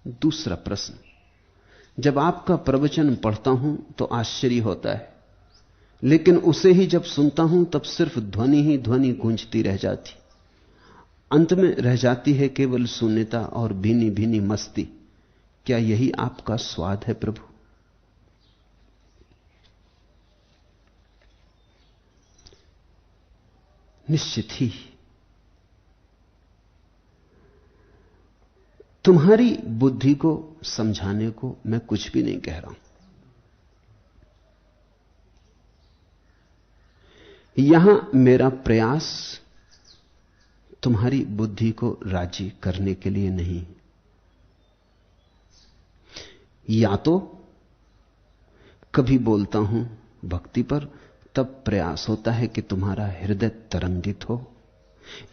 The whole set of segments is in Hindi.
दूसरा प्रश्न, जब आपका प्रवचन पढ़ता हूं तो आश्चर्य होता है, लेकिन उसे ही जब सुनता हूं तब सिर्फ ध्वनि ही ध्वनि गूंजती रह जाती, अंत में रह जाती है केवल शून्यता और भीनी भीनी मस्ती। क्या यही आपका स्वाद है प्रभु? निश्चित ही तुम्हारी बुद्धि को समझाने को मैं कुछ भी नहीं कह रहा हूं। यहां मेरा प्रयास तुम्हारी बुद्धि को राजी करने के लिए नहीं। या तो कभी बोलता हूं भक्ति पर, तब प्रयास होता है कि तुम्हारा हृदय तरंगित हो,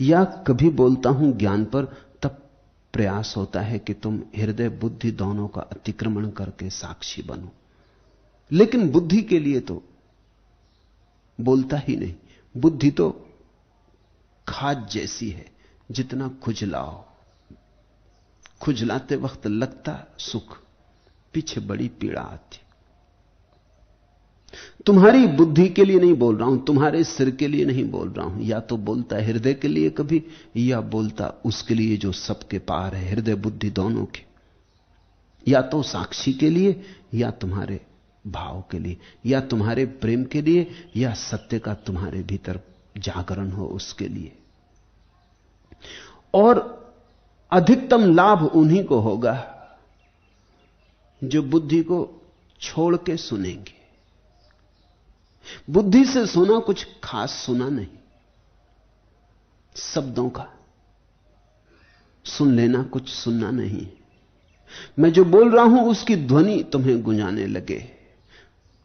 या कभी बोलता हूं ज्ञान पर, तब प्रयास होता है कि तुम हृदय बुद्धि दोनों का अतिक्रमण करके साक्षी बनो। लेकिन बुद्धि के लिए तो बोलता ही नहीं। बुद्धि तो खाद जैसी है, जितना खुजलाओ, खुजलाते वक्त लगता सुख, पीछे बड़ी पीड़ा आती। तुम्हारी बुद्धि के लिए नहीं बोल रहा हूं, तुम्हारे सिर के लिए नहीं बोल रहा हूं। या तो बोलता हृदय के लिए कभी, या बोलता उसके लिए जो सबके पार है, हृदय बुद्धि दोनों के। या तो साक्षी के लिए, या तुम्हारे भाव के लिए, या तुम्हारे प्रेम के लिए, या सत्य का तुम्हारे भीतर जागरण हो उसके लिए। और अधिकतम लाभ उन्हीं को होगा जो बुद्धि को छोड़ के सुनेंगे। बुद्धि से सुना कुछ खास सुना नहीं, शब्दों का सुन लेना कुछ सुनना नहीं। मैं जो बोल रहा हूं उसकी ध्वनि तुम्हें गुंजाने लगे,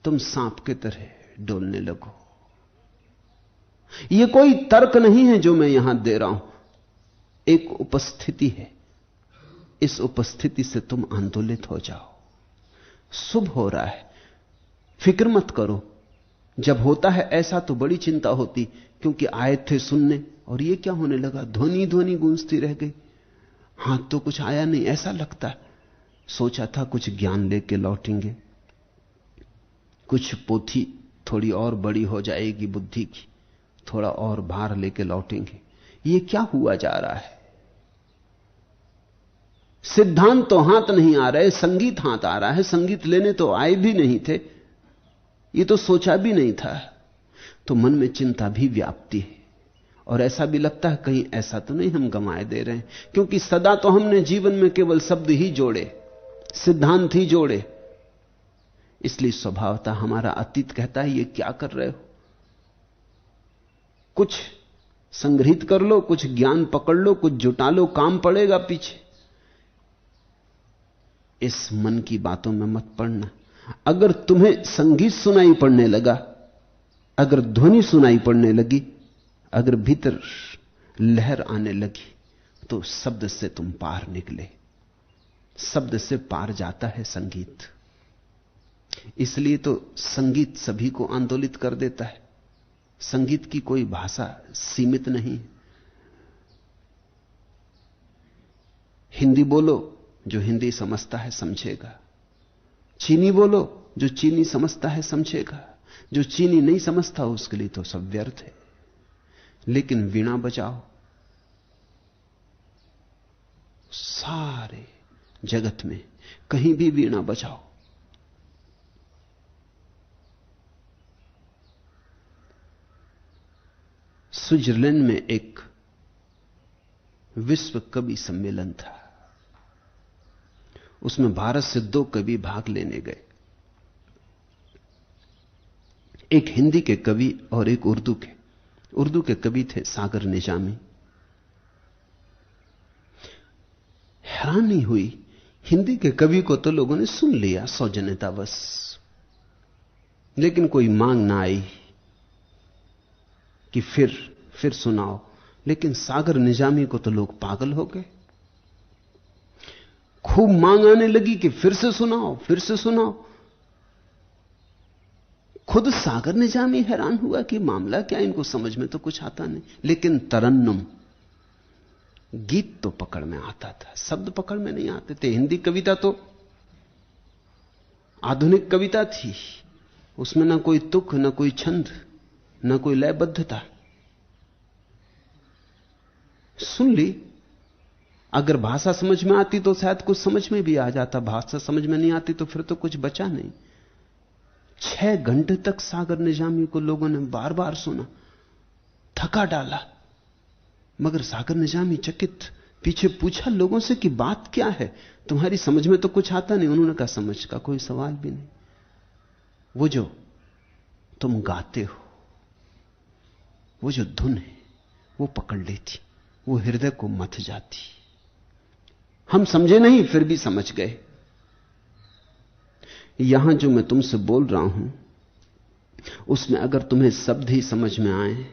तुम सांप के तरह डोलने लगो। यह कोई तर्क नहीं है जो मैं यहां दे रहा हूं, एक उपस्थिति है। इस उपस्थिति से तुम आंदोलित हो जाओ। शुभ हो रहा है, फिक्र मत करो। जब होता है ऐसा तो बड़ी चिंता होती, क्योंकि आए थे सुनने और ये क्या होने लगा, ध्वनि ध्वनि गूंजती रह गई, हाथ तो कुछ आया नहीं, ऐसा लगता है। सोचा था कुछ ज्ञान लेके लौटेंगे, कुछ पोथी थोड़ी और बड़ी हो जाएगी बुद्धि की, थोड़ा और भार लेके लौटेंगे। ये क्या हुआ जा रहा है? सिद्धांत तो हाथ नहीं आ रहे, संगीत हाथ आ रहा है। संगीत लेने तो आए भी नहीं थे, ये तो सोचा भी नहीं था। तो मन में चिंता भी व्याप्ति है, और ऐसा भी लगता है कहीं ऐसा तो नहीं हम गंवाए दे रहे हैं, क्योंकि सदा तो हमने जीवन में केवल शब्द ही जोड़े, सिद्धांत ही जोड़े। इसलिए स्वभावतः हमारा अतीत कहता है ये क्या कर रहे हो, कुछ संग्रहित कर लो, कुछ ज्ञान पकड़ लो, कुछ जुटा लो, काम पड़ेगा पीछे। इस मन की बातों में मत पड़ना। अगर तुम्हें संगीत सुनाई पड़ने लगा, अगर ध्वनि सुनाई पड़ने लगी, अगर भीतर लहर आने लगी, तो शब्द से तुम पार निकले। शब्द से पार जाता है संगीत। इसलिए तो संगीत सभी को आंदोलित कर देता है। संगीत की कोई भाषा सीमित नहीं। हिंदी बोलो, जो हिंदी समझता है समझेगा। चीनी बोलो, जो चीनी समझता है समझेगा। जो चीनी नहीं समझता उसके लिए तो सब व्यर्थ है। लेकिन वीणा बजाओ, सारे जगत में कहीं भी वीणा बजाओ, स्विट्जरलैंड में एक विश्व कवि सम्मेलन था। उसमें भारत से 2 कवि भाग लेने गए, एक हिंदी के कवि और एक उर्दू के। उर्दू के कवि थे सागर निजामी। हैरानी हुई, हिंदी के कवि को तो लोगों ने सुन लिया सौजन्यतावश, लेकिन कोई मांग ना आई कि फिर सुनाओ। लेकिन सागर निजामी को तो लोग पागल हो गए। खूब मांग आने लगी कि फिर से सुनाओ, फिर से सुनाओ। खुद सागर निजामी हैरान हुआ कि मामला क्या, इनको समझ में तो कुछ आता नहीं। लेकिन तरन्नुम, गीत तो पकड़ में आता था, शब्द पकड़ में नहीं आते थे। हिंदी कविता तो आधुनिक कविता थी, उसमें ना कोई तुक, ना कोई छंद, ना कोई लयबद्धता। सुन ली, अगर भाषा समझ में आती तो शायद कुछ समझ में भी आ जाता, भाषा समझ में नहीं आती तो फिर तो कुछ बचा नहीं। 6 घंटे तक सागर निजामी को लोगों ने बार बार सुना, थका डाला, मगर सागर निजामी चकित। पीछे पूछा लोगों से कि बात क्या है, तुम्हारी समझ में तो कुछ आता नहीं। उन्होंने कहा समझ का कोई सवाल भी नहीं, वो जो तुम गाते हो, वो जो धुन है वो पकड़ लेती, वो हृदय को मथ जाती। हम समझे नहीं फिर भी समझ गए। यहां जो मैं तुमसे बोल रहा हूं उसमें अगर तुम्हें शब्द ही समझ में आए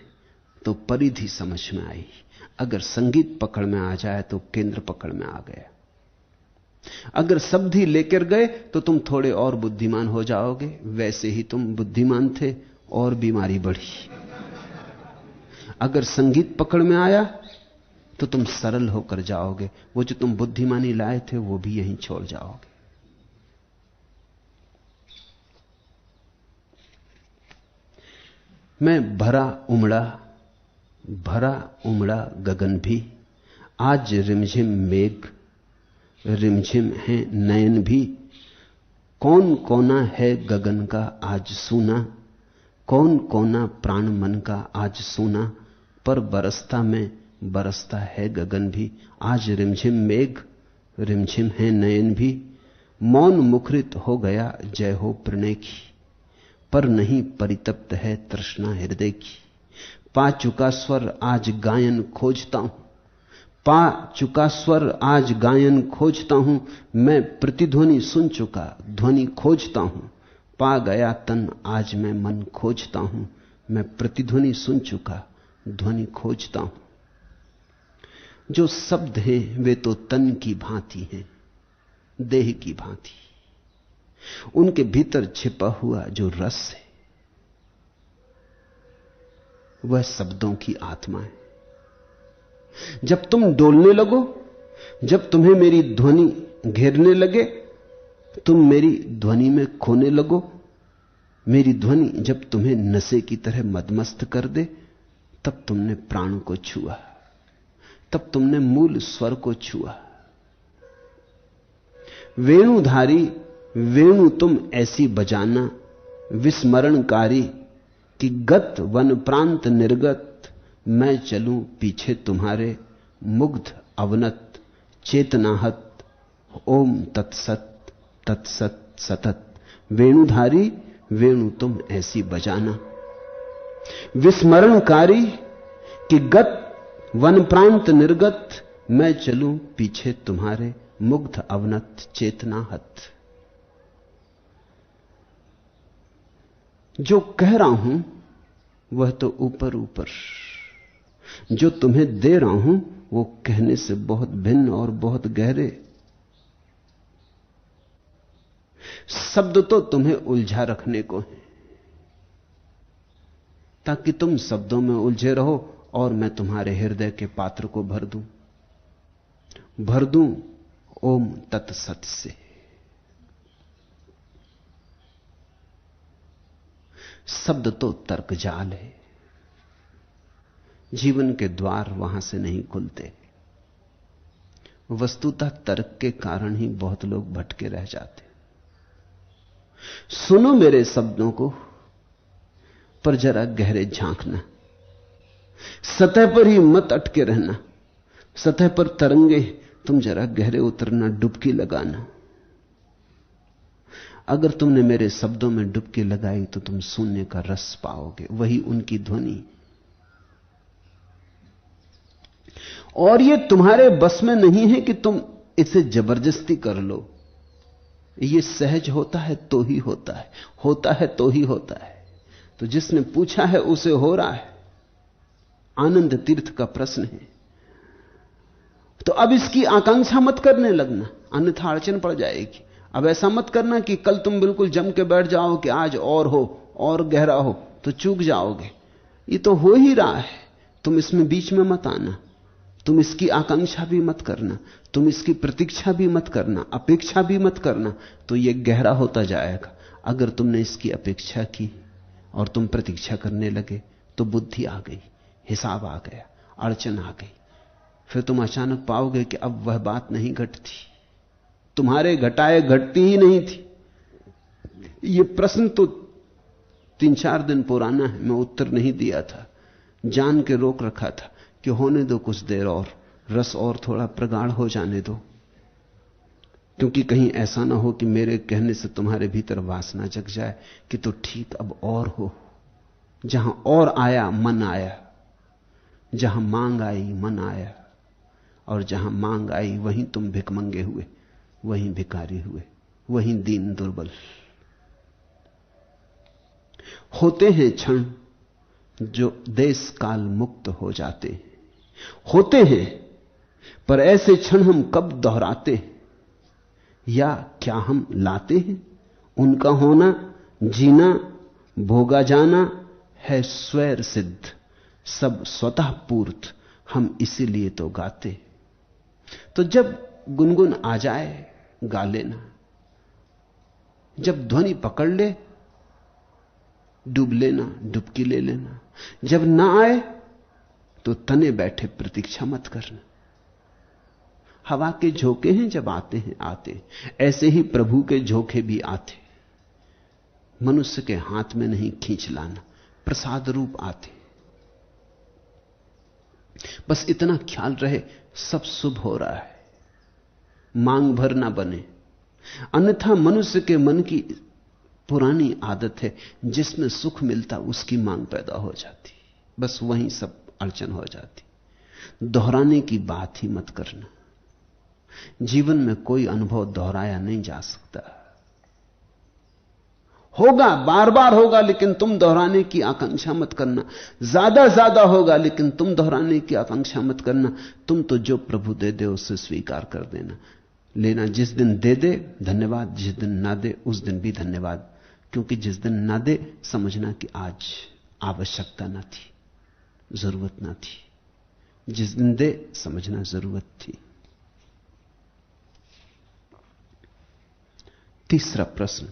तो परिधि समझ में आई, अगर संगीत पकड़ में आ जाए तो केंद्र पकड़ में आ गया। अगर शब्द ही लेकर गए तो तुम थोड़े और बुद्धिमान हो जाओगे, वैसे ही तुम बुद्धिमान थे और बीमारी बढ़ी। अगर संगीत पकड़ में आया तो तुम सरल होकर जाओगे, वो जो तुम बुद्धिमानी लाए थे वो भी यहीं छोड़ जाओगे। मैं भरा उमड़ा गगन भी, आज रिमझिम मेघ, रिमझिम है नयन भी। कौन कोना है गगन का आज सूना, कौन कोना प्राण मन का आज सूना। पर बरसता में बरसता है गगन भी, आज रिमझिम मेघ, रिमझिम है नयन भी। मौन मुखरित हो गया जय हो प्रणय की, पर नहीं परितप्त है तृष्णा हृदय की। पा चुका स्वर आज गायन खोजता हूं, पा चुका स्वर आज गायन खोजता हूं। मैं प्रतिध्वनि सुन चुका ध्वनि खोजता हूं। पा गया तन आज मैं मन खोजता हूं, मैं प्रतिध्वनि सुन चुका ध्वनि खोजता हूं। जो शब्द हैं वे तो तन की भांति हैं, देह की भांति। उनके भीतर छिपा हुआ जो रस है वह शब्दों की आत्मा है। जब तुम डोलने लगो, जब तुम्हें मेरी ध्वनि घेरने लगे, तुम मेरी ध्वनि में खोने लगो। मेरी ध्वनि जब तुम्हें नशे की तरह मदमस्त कर दे, तब तुमने प्राण को छुआ, तब तुमने मूल स्वर को छुआ। वेणुधारी वेणु तुम ऐसी बजाना, विस्मरणकारी कि गत वन प्रांत निर्गत। मैं चलूं पीछे तुम्हारे मुग्ध अवनत चेतनाहत। ओम तत्सत तत्सत सतत। वेणुधारी वेणु तुम ऐसी बजाना, विस्मरणकारी कि गत वन प्रांत निर्गत। मैं चलूं पीछे तुम्हारे मुग्ध अवनत चेतनाहत। जो कह रहा हूं वह तो ऊपर ऊपर, जो तुम्हें दे रहा हूं वो कहने से बहुत भिन्न और बहुत गहरे। शब्द तो तुम्हें उलझा रखने को है, ताकि तुम शब्दों में उलझे रहो और मैं तुम्हारे हृदय के पात्र को भर दूं ओम तत्सत से। शब्द तो तर्कजाल है, जीवन के द्वार वहां से नहीं खुलते। वस्तुतः तर्क के कारण ही बहुत लोग भटके रह जाते। सुनो मेरे शब्दों को, पर जरा गहरे झांकना, सतह पर ही मत अटके रहना। सतह पर तरंगे, तुम जरा गहरे उतरना, डुबकी लगाना। अगर तुमने मेरे शब्दों में डुबकी लगाई तो तुम शून्य का रस पाओगे, वही उनकी ध्वनि। और यह तुम्हारे बस में नहीं है कि तुम इसे जबरदस्ती कर लो। यह सहज होता है तो ही होता है, होता है तो ही होता है। तो जिसने पूछा है उसे हो रहा है। आनंद तीर्थ का प्रश्न है। तो अब इसकी आकांक्षा मत करने लगना, अन्यथा अड़चन पड़ जाएगी। अब ऐसा मत करना कि कल तुम बिल्कुल जम के बैठ जाओ कि आज और हो और गहरा हो, तो चूक जाओगे। ये तो हो ही रहा है, तुम इसमें बीच में मत आना। तुम इसकी आकांक्षा भी मत करना, तुम इसकी प्रतीक्षा भी मत करना, अपेक्षा भी मत करना, तो यह गहरा होता जाएगा। अगर तुमने इसकी अपेक्षा की और तुम प्रतीक्षा करने लगे तो बुद्धि आ गई, हिसाब आ गया, अड़चन आ गई। फिर तुम अचानक पाओगे कि अब वह बात नहीं घटती, तुम्हारे घटाए घटती ही नहीं थी। यह प्रश्न तो 3-4 दिन पुराना है, मैं उत्तर नहीं दिया था, जान के रोक रखा था कि होने दो कुछ देर और, रस और थोड़ा प्रगाढ़ हो जाने दो, क्योंकि कहीं ऐसा ना हो कि मेरे कहने से तुम्हारे भीतर वासना जग जाए कि तो ठीक अब और हो। जहां और आया मन आया, जहां मांग आई मन आया, और जहां मांग आई वहीं तुम भिखमंगे हुए, वहीं भिखारी हुए, वहीं दीन दुर्बल। होते हैं क्षण जो देश काल मुक्त हो जाते हैं, होते हैं, पर ऐसे क्षण हम कब दोहराते हैं, या क्या हम लाते हैं? उनका होना, जीना, भोगा जाना है स्वैर सिद्ध, सब स्वतः पूर्त, हम इसीलिए तो गाते। तो जब गुनगुन आ जाए गा लेना, जब ध्वनि पकड़ ले डूब लेना, डुबकी ले लेना, जब ना आए तो तने बैठे प्रतीक्षा मत करना। हवा के झोंके हैं, जब आते हैं आते, ऐसे ही प्रभु के झोंके भी आते, मनुष्य के हाथ में नहीं खींच लाना, प्रसाद रूप आते। बस इतना ख्याल रहे सब शुभ हो रहा है, मांग भर ना बने। अन्यथा मनुष्य के मन की पुरानी आदत है, जिसमें सुख मिलता उसकी मांग पैदा हो जाती, बस वहीं सब अड़चन हो जाती। दोहराने की बात ही मत करना। जीवन में कोई अनुभव दोहराया नहीं जा सकता। होगा, बार बार होगा, लेकिन तुम दोहराने की आकांक्षा मत करना। ज्यादा होगा, लेकिन तुम दोहराने की आकांक्षा मत करना। तुम तो जो प्रभु दे दे उससे स्वीकार कर देना, लेना। जिस दिन दे दे धन्यवाद, जिस दिन ना दे उस दिन भी धन्यवाद, क्योंकि जिस दिन ना दे समझना कि आज आवश्यकता ना थी, जरूरत ना थी। जिस दिन दे समझना जरूरत थी। तीसरा प्रश्न,